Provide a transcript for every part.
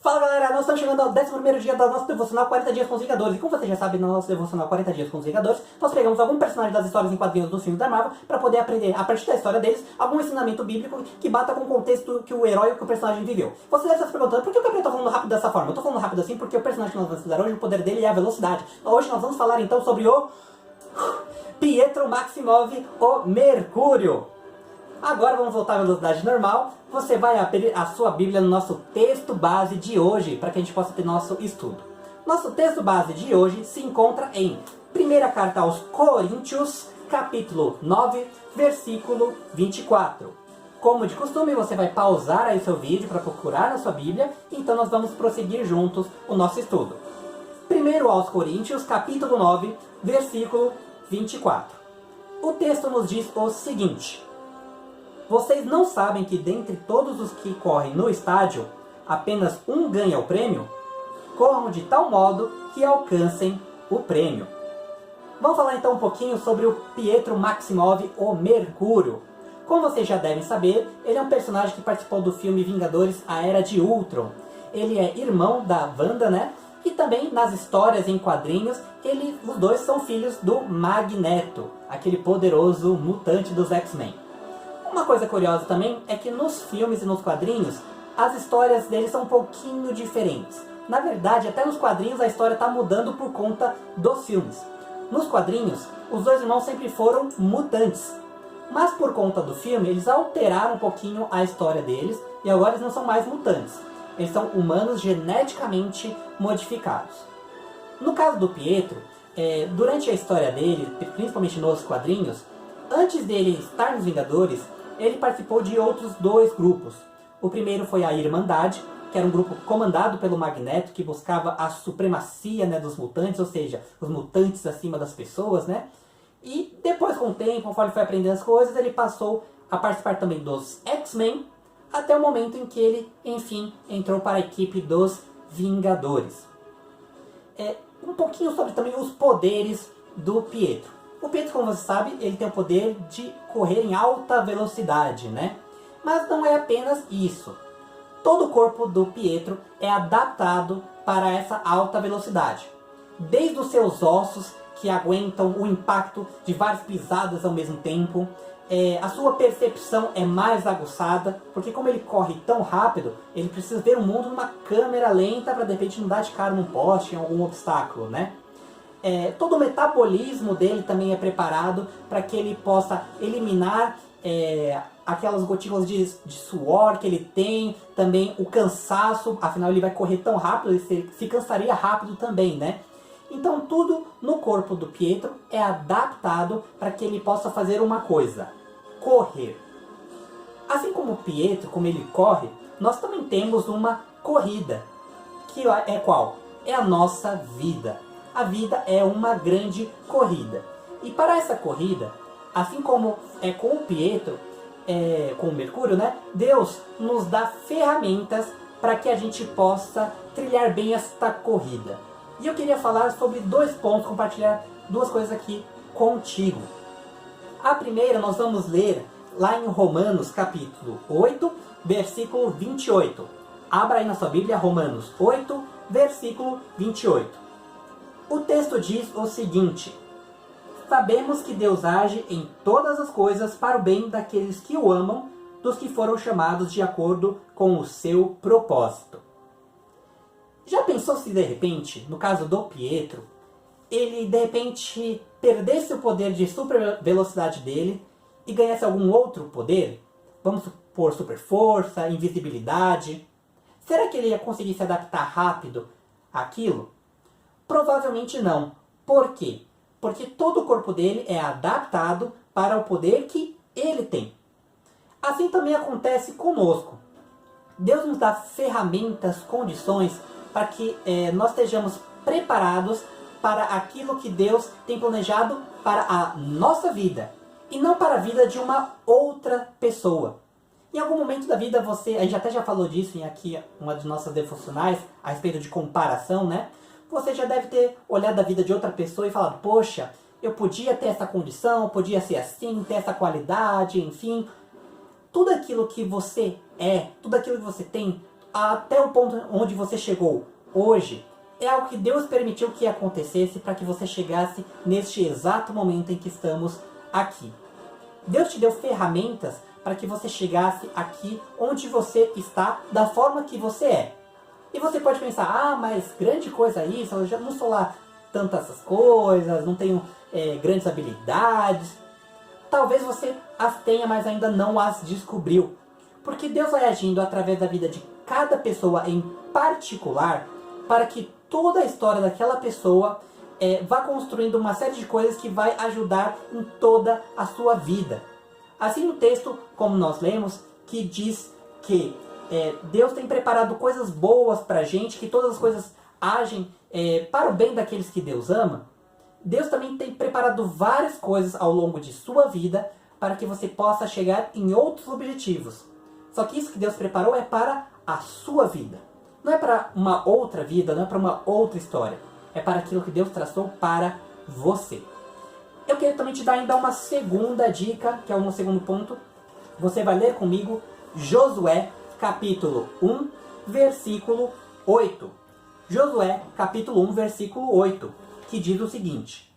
Fala galera, nós estamos chegando ao 11º dia da nossa devocional 40 dias com os Vingadores. E como você já sabe, na nossa devocional 40 dias com os Vingadores, nós pegamos algum personagem das histórias em quadrinhos dos filmes da Marvel para poder aprender, a partir da história deles, algum ensinamento bíblico que bata com o contexto que o herói ou que o personagem viveu. Você deve estar se perguntando, por que o Gabriel está falando rápido dessa forma? Eu estou falando rápido assim porque o personagem que nós vamos estudar hoje, o poder dele é a velocidade. Hoje nós vamos falar então sobre o Pietro Maximoff, o Mercúrio. Agora vamos voltar à velocidade normal. Você vai abrir a sua Bíblia no nosso texto base de hoje, para que a gente possa ter nosso estudo. Nosso texto base de hoje se encontra em 1ª Carta aos Coríntios, capítulo 9, versículo 24. Como de costume, você vai pausar aí seu vídeo para procurar na sua Bíblia, então nós vamos prosseguir juntos o nosso estudo. 1 aos Coríntios, capítulo 9, versículo 24. O texto nos diz o seguinte: vocês não sabem que dentre todos os que correm no estádio, apenas um ganha o prêmio? Corram de tal modo que alcancem o prêmio. Vamos falar então um pouquinho sobre o Pietro Maximoff, o Mercúrio. Como vocês já devem saber, ele é um personagem que participou do filme Vingadores, A Era de Ultron. Ele é irmão da Wanda, né? E também nas histórias em quadrinhos, os dois são filhos do Magneto, aquele poderoso mutante dos X-Men. Uma coisa curiosa também é que nos filmes e nos quadrinhos, as histórias deles são um pouquinho diferentes. Na verdade, até nos quadrinhos a história está mudando por conta dos filmes. Nos quadrinhos, os dois irmãos sempre foram mutantes. Mas por conta do filme, eles alteraram um pouquinho a história deles e agora eles não são mais mutantes. Eles são humanos geneticamente modificados. No caso do Pietro, durante a história dele, principalmente nos quadrinhos, antes dele estar nos Vingadores, ele participou de outros dois grupos. O primeiro foi a Irmandade, que era um grupo comandado pelo Magneto, que buscava a supremacia, né, dos mutantes, ou seja, os mutantes acima das pessoas, né? E depois, com o tempo, conforme foi aprendendo as coisas, ele passou a participar também dos X-Men, até o momento em que ele, enfim, entrou para a equipe dos Vingadores. Um pouquinho sobre também os poderes do Pietro. O Pietro, como você sabe, ele tem o poder de correr em alta velocidade, né? Mas não é apenas isso. Todo o corpo do Pietro é adaptado para essa alta velocidade. Desde os seus ossos, que aguentam o impacto de várias pisadas ao mesmo tempo. A sua percepção é mais aguçada, porque como ele corre tão rápido, ele precisa ver o mundo numa câmera lenta para de repente não dar de cara num poste, em algum obstáculo, né? Todo o metabolismo dele também é preparado para que ele possa eliminar aquelas gotículas de suor que ele tem, também o cansaço, afinal ele vai correr tão rápido, ele se cansaria rápido também, né? Então tudo no corpo do Pietro é adaptado para que ele possa fazer uma coisa: correr. Assim como o Pietro, como ele corre, nós também temos uma corrida, que é qual? É a nossa vida. A vida é uma grande corrida. E para essa corrida, assim como é com o Pietro, com o Mercúrio, né? Deus nos dá ferramentas para que a gente possa trilhar bem esta corrida. E eu queria falar sobre dois pontos, compartilhar duas coisas aqui contigo. A primeira nós vamos ler lá em Romanos capítulo 8, versículo 28. Abra aí na sua Bíblia Romanos 8, versículo 28. O texto diz o seguinte: sabemos que Deus age em todas as coisas para o bem daqueles que o amam, dos que foram chamados de acordo com o seu propósito. Já pensou se de repente, no caso do Pietro, ele de repente perdesse o poder de super velocidade dele e ganhasse algum outro poder? Vamos supor super força, invisibilidade. Será que ele ia conseguir se adaptar rápido àquilo? Provavelmente não. Por quê? Porque todo o corpo dele é adaptado para o poder que ele tem. Assim também acontece conosco. Deus nos dá ferramentas, condições para que nós estejamos preparados para aquilo que Deus tem planejado para a nossa vida e não para a vida de uma outra pessoa. Em algum momento da vida a gente até já falou disso em aqui uma das nossas devocionais a respeito de comparação, né? Você já deve ter olhado a vida de outra pessoa e falado: poxa, eu podia ter essa condição, podia ser assim, ter essa qualidade, enfim. Tudo aquilo que você tudo aquilo que você tem, até o ponto onde você chegou hoje, é algo que Deus permitiu que acontecesse para que você chegasse neste exato momento em que estamos aqui. Deus te deu ferramentas para que você chegasse aqui onde você está, da forma que você é. E você pode pensar, mas grande coisa isso, eu já não sou lá tantas essas coisas, não tenho grandes habilidades. Talvez você as tenha, mas ainda não as descobriu. Porque Deus vai agindo através da vida de cada pessoa em particular, para que toda a história daquela pessoa vá construindo uma série de coisas que vai ajudar em toda a sua vida. Assim no texto, como nós lemos, que diz que Deus tem preparado coisas boas para a gente, que todas as coisas agem para o bem daqueles que Deus ama. Deus também tem preparado várias coisas ao longo de sua vida para que você possa chegar em outros objetivos. Só que isso que Deus preparou é para a sua vida. Não é para uma outra vida, não é para uma outra história. É para aquilo que Deus traçou para você. Eu quero também te dar ainda uma segunda dica, que é o meu segundo ponto. Você vai ler comigo Josué, capítulo 1, versículo 8. Josué, capítulo 1, versículo 8, que diz o seguinte: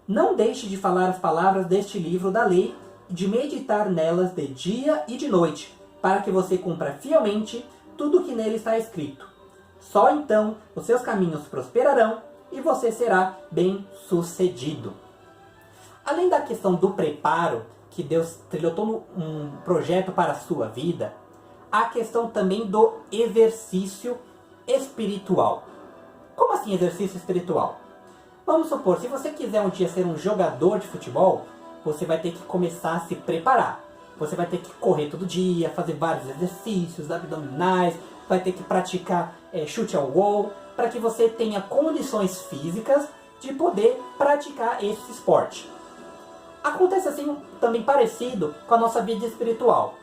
Não deixe de falar as palavras deste livro da lei, e de meditar nelas de dia e de noite, para que você cumpra fielmente tudo o que nele está escrito. Só então os seus caminhos prosperarão e você será bem-sucedido. Além da questão do preparo, que Deus trilhou todo um projeto para a sua vida, há a questão também do exercício espiritual. Como assim exercício espiritual? Vamos supor, se você quiser um dia ser um jogador de futebol, você vai ter que começar a se preparar. Você vai ter que correr todo dia, fazer vários exercícios, abdominais, vai ter que praticar chute ao gol, para que você tenha condições físicas de poder praticar esse esporte. Acontece assim também parecido com a nossa vida espiritual.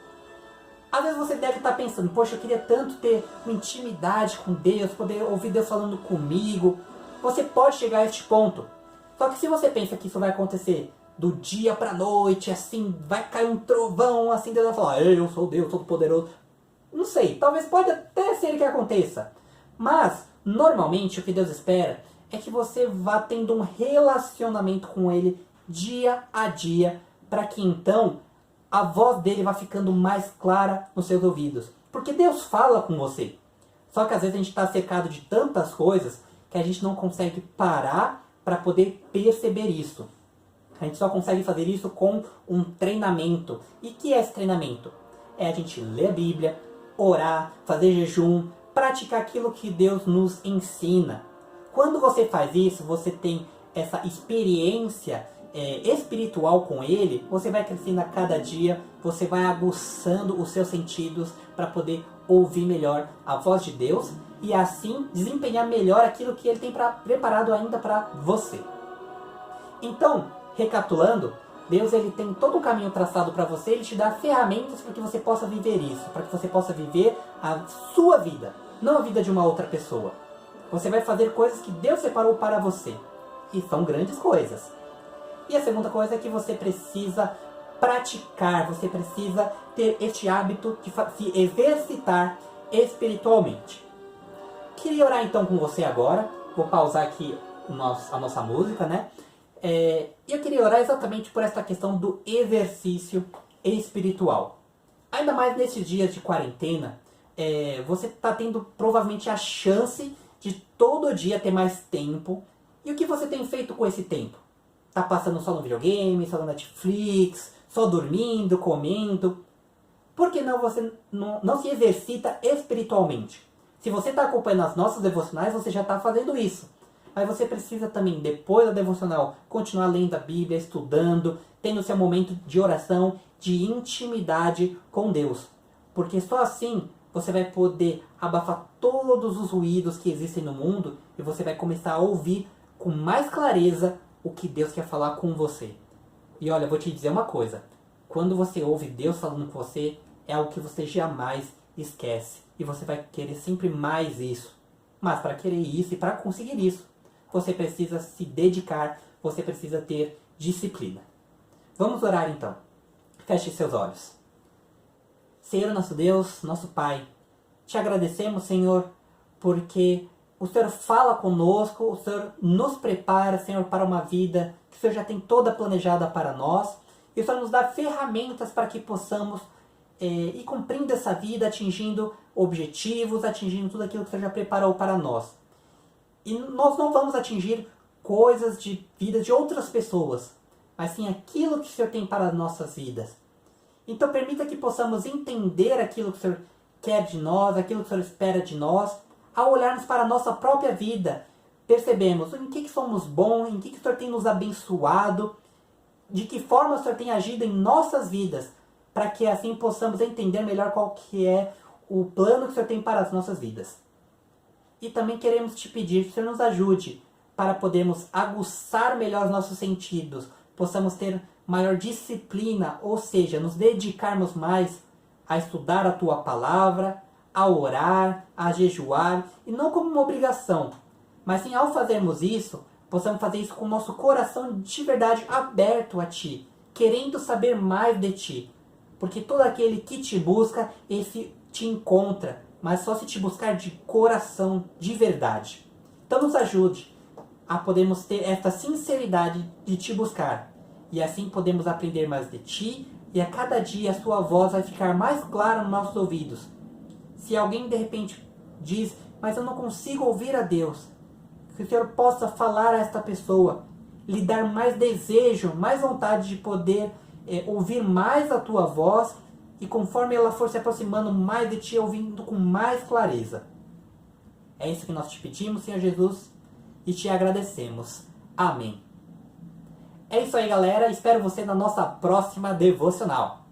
Às vezes você deve estar pensando, poxa, eu queria tanto ter uma intimidade com Deus, poder ouvir Deus falando comigo. Você pode chegar a este ponto. Só que se você pensa que isso vai acontecer do dia para a noite, assim, vai cair um trovão, assim, Deus vai falar, eu sou Deus Todo-Poderoso. Não sei, talvez pode até ser que aconteça. Mas, normalmente, o que Deus espera é que você vá tendo um relacionamento com Ele dia a dia, para que então a voz dele vá ficando mais clara nos seus ouvidos. Porque Deus fala com você. Só que às vezes a gente está cercado de tantas coisas que a gente não consegue parar para poder perceber isso. A gente só consegue fazer isso com um treinamento. E que é esse treinamento? É a gente ler a Bíblia, orar, fazer jejum, praticar aquilo que Deus nos ensina. Quando você faz isso, você tem essa experiência espiritual com Ele, você vai crescendo a cada dia, você vai aguçando os seus sentidos para poder ouvir melhor a voz de Deus e assim desempenhar melhor aquilo que Ele tem preparado ainda para você. Então, recapitulando, Deus ele tem todo um caminho traçado para você, Ele te dá ferramentas para que você possa viver isso, para que você possa viver a sua vida, não a vida de uma outra pessoa. Você vai fazer coisas que Deus separou para você, e são grandes coisas. E a segunda coisa é que você precisa praticar, você precisa ter este hábito de se exercitar espiritualmente. Queria orar então com você agora, vou pausar aqui a nossa música, né? E eu queria orar exatamente por essa questão do exercício espiritual. Ainda mais nesses dias de quarentena, você está tendo provavelmente a chance de todo dia ter mais tempo. E o que você tem feito com esse tempo? Tá passando só no videogame, só no Netflix, só dormindo, comendo? Por que não você não se exercita espiritualmente? Se você está acompanhando as nossas devocionais, você já está fazendo isso. Mas você precisa também, depois da devocional, continuar lendo a Bíblia, estudando, tendo seu momento de oração, de intimidade com Deus. Porque só assim você vai poder abafar todos os ruídos que existem no mundo e você vai começar a ouvir com mais clareza o que Deus quer falar com você. E olha, eu vou te dizer uma coisa. Quando você ouve Deus falando com você, é algo que você jamais esquece. E você vai querer sempre mais isso. Mas para querer isso e para conseguir isso, você precisa se dedicar, você precisa ter disciplina. Vamos orar então. Feche seus olhos. Senhor nosso Deus, nosso Pai, te agradecemos, Senhor, porque o Senhor fala conosco, o Senhor nos prepara, Senhor, para uma vida que o Senhor já tem toda planejada para nós. E o Senhor nos dá ferramentas para que possamos ir cumprindo essa vida, atingindo objetivos, atingindo tudo aquilo que o Senhor já preparou para nós. E nós não vamos atingir coisas de vida de outras pessoas, mas sim aquilo que o Senhor tem para as nossas vidas. Então permita que possamos entender aquilo que o Senhor quer de nós, aquilo que o Senhor espera de nós. Ao olharmos para a nossa própria vida, percebemos em que somos bons, em que o Senhor tem nos abençoado, de que forma o Senhor tem agido em nossas vidas, para que assim possamos entender melhor qual que é o plano que o Senhor tem para as nossas vidas. E também queremos te pedir que o Senhor nos ajude para podermos aguçar melhor os nossos sentidos, possamos ter maior disciplina, ou seja, nos dedicarmos mais a estudar a Tua Palavra, a orar, a jejuar, e não como uma obrigação, mas sim ao fazermos isso, possamos fazer isso com o nosso coração de verdade aberto a Ti, querendo saber mais de Ti, porque todo aquele que Te busca, esse Te encontra, mas só se Te buscar de coração, de verdade. Então nos ajude a podermos ter esta sinceridade de Te buscar, e assim podemos aprender mais de Ti, e a cada dia a Sua voz vai ficar mais clara nos nossos ouvidos. Se alguém de repente diz, mas eu não consigo ouvir a Deus, que o Senhor possa falar a esta pessoa, lhe dar mais desejo, mais vontade de poder ouvir mais a Tua voz, e conforme ela for se aproximando mais de Ti, ouvindo com mais clareza. É isso que nós te pedimos, Senhor Jesus, e te agradecemos. Amém. É isso aí, galera. Espero você na nossa próxima devocional.